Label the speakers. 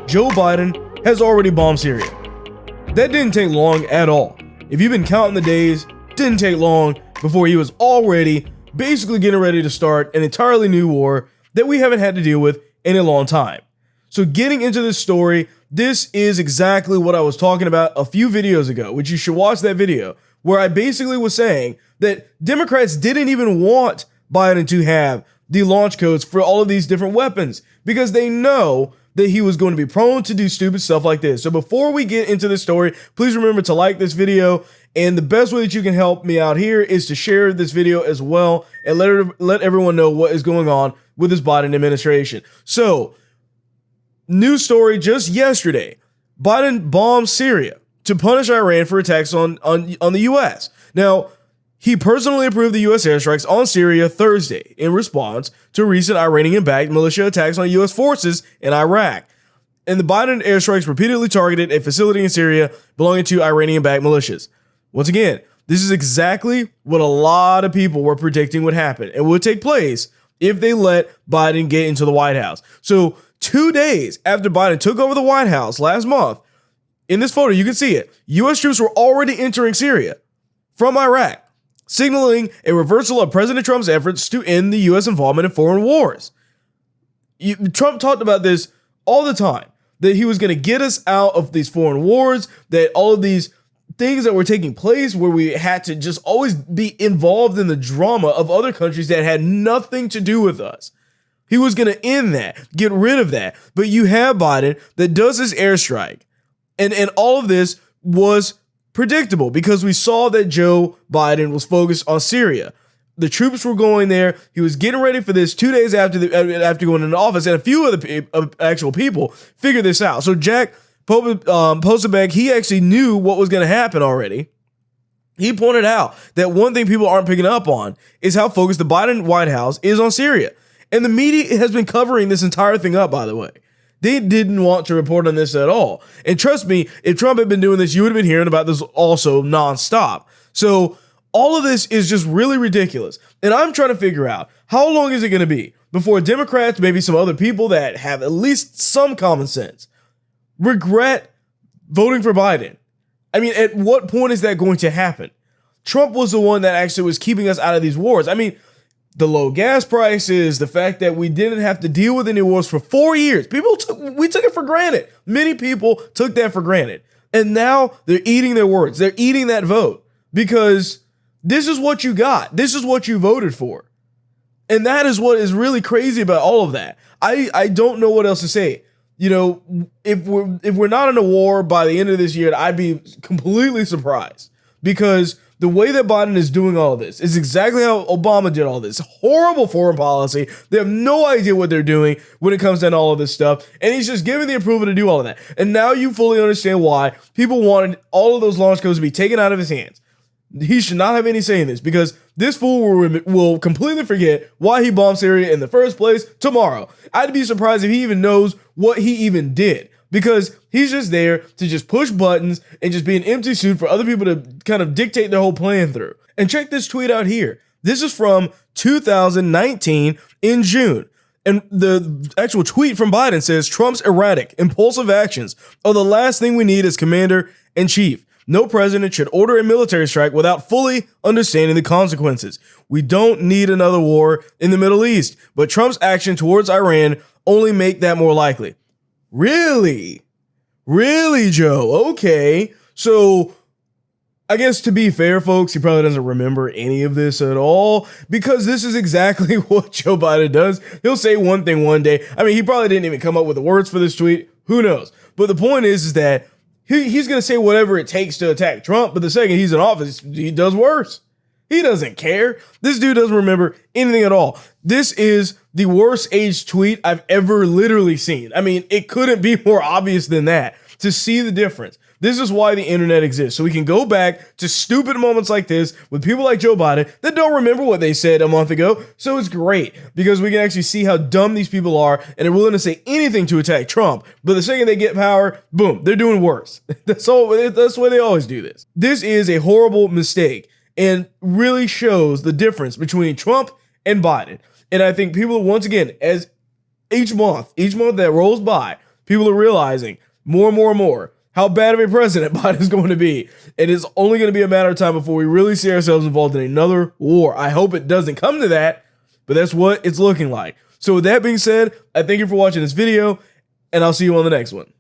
Speaker 1: Joe Biden has already bombed Syria. That didn't take long at all. If you've been counting the days, didn't take long before he was already basically getting ready to start an entirely new war that we haven't had to deal with in a long time. So getting into this story, this is exactly what I was talking about a few videos ago, which you should watch that video, where I basically was saying that Democrats didn't even want Biden to have the launch codes for all of these different weapons because they know that he was going to be prone to do stupid stuff like this. So before we get into this story, please remember to like this video. And the best way that you can help me out here is to share this video as well and let everyone know what is going on with this Biden administration. So, news story just yesterday. Biden bombed Syria to punish Iran for attacks on the U.S. Now, he personally approved the U.S. airstrikes on Syria Thursday in response to recent Iranian-backed militia attacks on U.S. forces in Iraq. And the Biden airstrikes repeatedly targeted a facility in Syria belonging to Iranian-backed militias. Once again, this is exactly what a lot of people were predicting would happen and would take place if they let Biden get into the White House. So 2 days after Biden took over the White House last month, in this photo, you can see it, U.S. troops were already entering Syria from Iraq, signaling a reversal of President Trump's efforts to end the U.S. involvement in foreign wars. Trump talked about this all the time, that he was going to get us out of these foreign wars, that all of these things that were taking place where we had to just always be involved in the drama of other countries that had nothing to do with us. He was going to end that, get rid of that. But you have Biden that does this airstrike. And all of this was predictable because we saw that Joe Biden was focused on Syria. The troops were going there. He was getting ready for this 2 days after going into office. And a few of the actual people figured this out. So Jack Posobiec, he actually knew what was going to happen already. He pointed out that one thing people aren't picking up on is how focused the Biden White House is on Syria. And the media has been covering this entire thing up, by the way. They didn't want to report on this at all. And trust me, if Trump had been doing this, you would have been hearing about this also nonstop. So all of this is just really ridiculous. And I'm trying to figure out how long is it going to be before Democrats, maybe some other people that have at least some common sense, regret voting for Biden. I mean, at what point is that going to happen? Trump was the one that actually was keeping us out of these wars. I mean, the low gas prices, the fact that we didn't have to deal with any wars for 4 years. We took it for granted. Many people took that for granted. And now they're eating their words. They're eating that vote because this is what you got. This is what you voted for. And that is what is really crazy about all of that. I don't know what else to say. You know, if we're not in a war by the end of this year, I'd be completely surprised because the way that Biden is doing all of this is exactly how Obama did all this. Horrible foreign policy. They have no idea what they're doing when it comes down to all of this stuff. And he's just giving the approval to do all of that. And now you fully understand why people wanted all of those launch codes to be taken out of his hands. He should not have any say in this because this fool will completely forget why he bombed Syria in the first place tomorrow. I'd be surprised if he even knows what he even did because he's just there to just push buttons and just be an empty suit for other people to kind of dictate their whole plan through. And check this tweet out here. This is from 2019 in June. And the actual tweet from Biden says, Trump's erratic, impulsive actions are the last thing we need as commander in chief. No president should order a military strike without fully understanding the consequences. We don't need another war in the Middle East, but Trump's action towards Iran only make that more likely. Really? Really, Joe? Okay. So I guess to be fair, folks, he probably doesn't remember any of this at all because this is exactly what Joe Biden does. He'll say one thing one day. I mean, he probably didn't even come up with the words for this tweet. Who knows? But the point is that he's going to say whatever it takes to attack Trump, but the second he's in office, he does worse. He doesn't care. This dude doesn't remember anything at all. This is the worst aged tweet I've ever literally seen. I mean, it couldn't be more obvious than that to see the difference. This is why the internet exists. So we can go back to stupid moments like this with people like Joe Biden that don't remember what they said a month ago. So it's great because we can actually see how dumb these people are and they're willing to say anything to attack Trump. But the second they get power, boom, they're doing worse. That's the way they always do this. This is a horrible mistake and really shows the difference between Trump and Biden. And I think people, once again, as each month that rolls by, People are realizing more and more and more how bad of a president Biden is going to be. It is only going to be a matter of time before we really see ourselves involved in another war. I hope it doesn't come to that, but that's what it's looking like. So with that being said, I thank you for watching this video, and I'll see you on the next one.